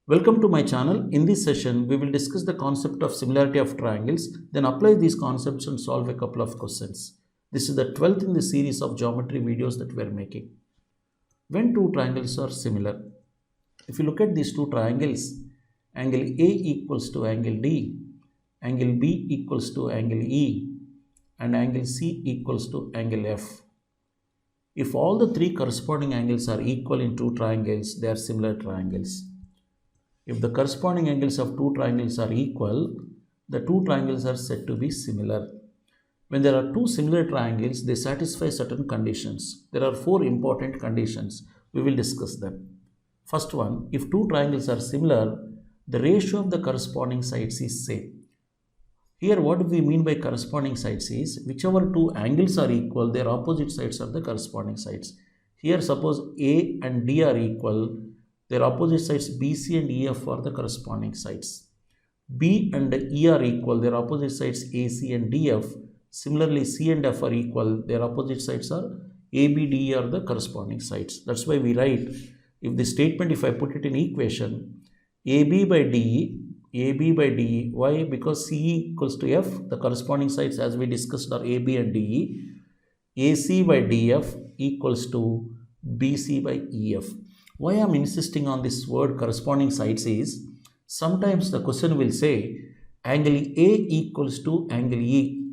Welcome to my channel. In this session, we will discuss the concept of similarity of triangles, then apply these concepts and solve a couple of questions. This is the 12th in the series of geometry videos that we are making. When two triangles are similar, if you look at these two triangles, angle A equals to angle D, angle B equals to angle E, and angle C equals to angle F. If all the three corresponding angles are equal in two triangles, they are similar triangles. If the corresponding angles of two triangles are equal, the two triangles are said to be similar. When there are two similar triangles, they satisfy certain conditions. There are four important conditions. We will discuss them. First one, if two triangles are similar, the ratio of the corresponding sides is same. Here what do we mean by corresponding sides is, whichever two angles are equal, their opposite sides are the corresponding sides. Here suppose A and D are equal, their opposite sides BC and EF are the corresponding sides. B and E are equal, their opposite sides AC and DF. Similarly, C and F are equal, their opposite sides are AB, DE are the corresponding sides. That's why we write, if the statement, if I put it in equation, AB by DE, why? Because CE equals to F, the corresponding sides as we discussed are AB and DE. AC by DF equals to BC by EF. Why I am insisting on this word corresponding sides is, sometimes the question will say angle A equals to angle E.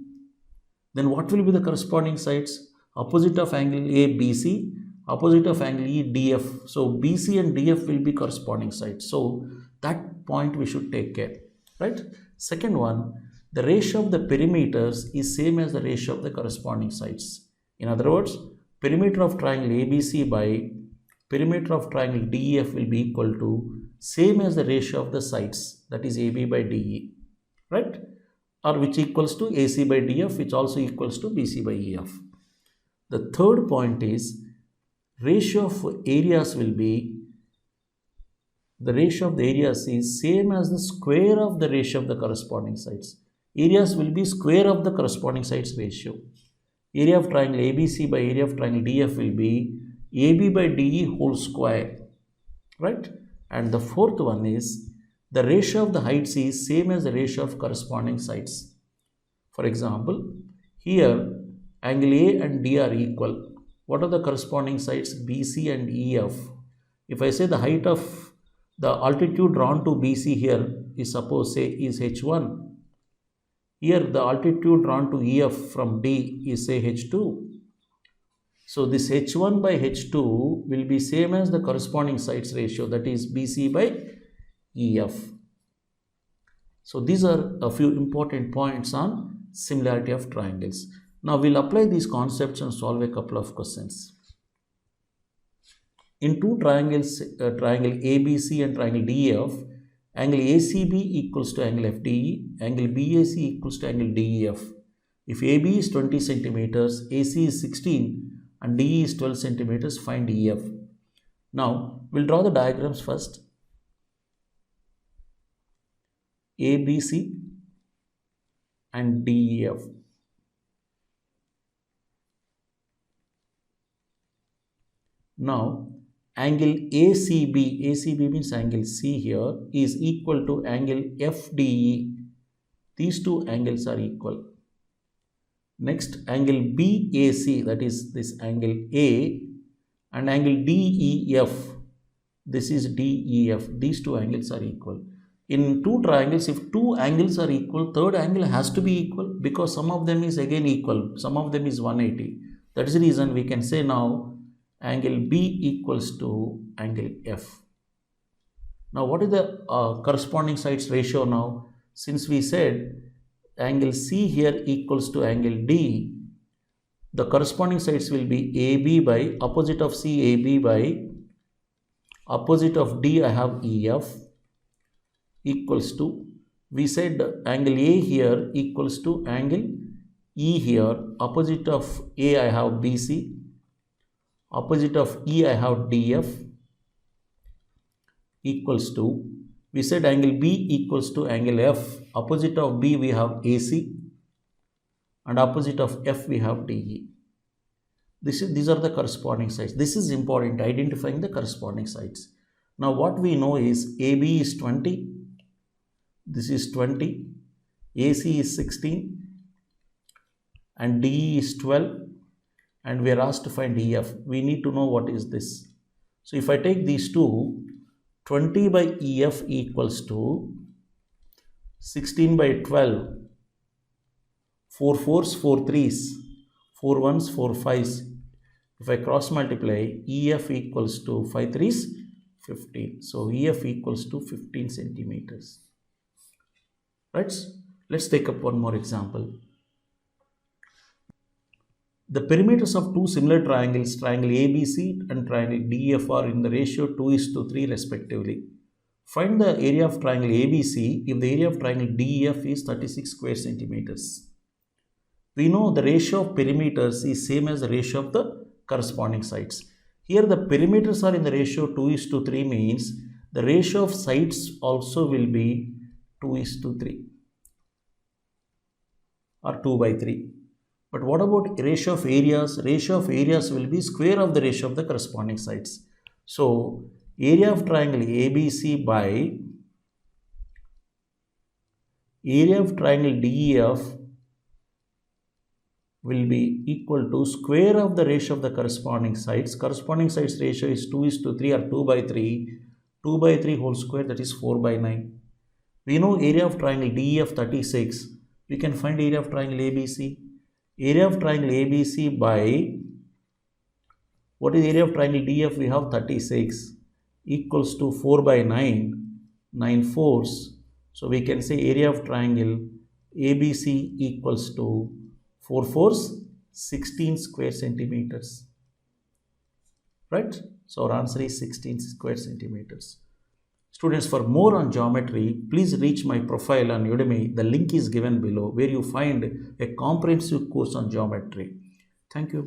Then what will be the corresponding sides? Opposite of angle A, BC, opposite of angle E, DF. So BC and DF will be corresponding sides. So that point we should take care, right? Second one, the ratio of the perimeters is same as the ratio of the corresponding sides. In other words, perimeter of triangle ABC by perimeter of triangle DEF will be equal to same as the ratio of the sides, that is AB by DE, right? Or which equals to AC by DF, which also equals to BC by EF. The third point is ratio of areas will be, the ratio of the areas is same as the square of the ratio of the corresponding sides. Areas will be square of the corresponding sides ratio. Area of triangle ABC by area of triangle DF will be AB by DE whole square, right? And the fourth one is the ratio of the heights is same as the ratio of corresponding sides. For example, here angle A and D are equal. What are the corresponding sides? BC and EF. If I say the height of the altitude drawn to BC here is, suppose say, is H1. Here the altitude drawn to EF from D is say H2. So this H1 by H2 will be same as the corresponding sides ratio, that is BC by EF. So these are a few important points on similarity of triangles. Now we'll apply these concepts and solve a couple of questions. In two triangles, triangle ABC and triangle DEF, angle ACB equals to angle FDE, angle BAC equals to angle DEF. If AB is 20 centimeters, AC is 16 and DE is 12 centimeters, find EF. Now we'll draw the diagrams first. ABC and DEF. Now angle ACB means angle C here, is equal to angle FDE. These two angles are equal. Next, angle BAC, that is this angle A, and angle DEF, this is DEF. These two angles are equal. In two triangles, if two angles are equal, third angle has to be equal, because some of them is again equal, some of them is 180. That is the reason we can say now angle B equals to angle F. Now what is the corresponding sides ratio now? Since we said angle C here equals to angle D, the corresponding sides will be AB by opposite of C, AB by opposite of D, I have EF, equals to, we said angle A here equals to angle E here, opposite of A I have BC, opposite of E I have DF, equals to, we said angle B equals to angle F, opposite of B we have AC and opposite of F we have DE. These are the corresponding sides. This is important, identifying the corresponding sides. Now what we know is AB is 20, this is 20, AC is 16 and DE is 12, and we are asked to find EF. We need to know what is this. So if I take these two, 20 by EF equals to 16 by 12, 4 fours, 4 threes, 4 ones, 4 fives. If I cross multiply, EF equals to 5 threes, 15. So EF equals to 15 centimeters. Right? Let's take up one more example. The perimeters of two similar triangles, triangle ABC and triangle DEF, are in the ratio 2:3 respectively. Find the area of triangle ABC if the area of triangle DEF is 36 square centimeters. We know the ratio of perimeters is same as the ratio of the corresponding sides. Here the perimeters are in the ratio 2:3 means the ratio of sides also will be 2:3 or 2/3. But what about ratio of areas? Ratio of areas will be square of the ratio of the corresponding sides. So area of triangle ABC by area of triangle DEF will be equal to square of the ratio of the corresponding sides. Corresponding sides ratio is 2:3 or 2/3. 2/3 whole square, that is 4/9. We know area of triangle DEF 36. We can find area of triangle ABC. Area of triangle ABC by, what is area of triangle DF? We have 36 equals to 4/9, 9 fours. So we can say area of triangle ABC equals to 4 fours, 16 square centimeters. Right? So our answer is 16 square centimeters. Students, for more on geometry, please reach my profile on Udemy. The link is given below where you find a comprehensive course on geometry. Thank you.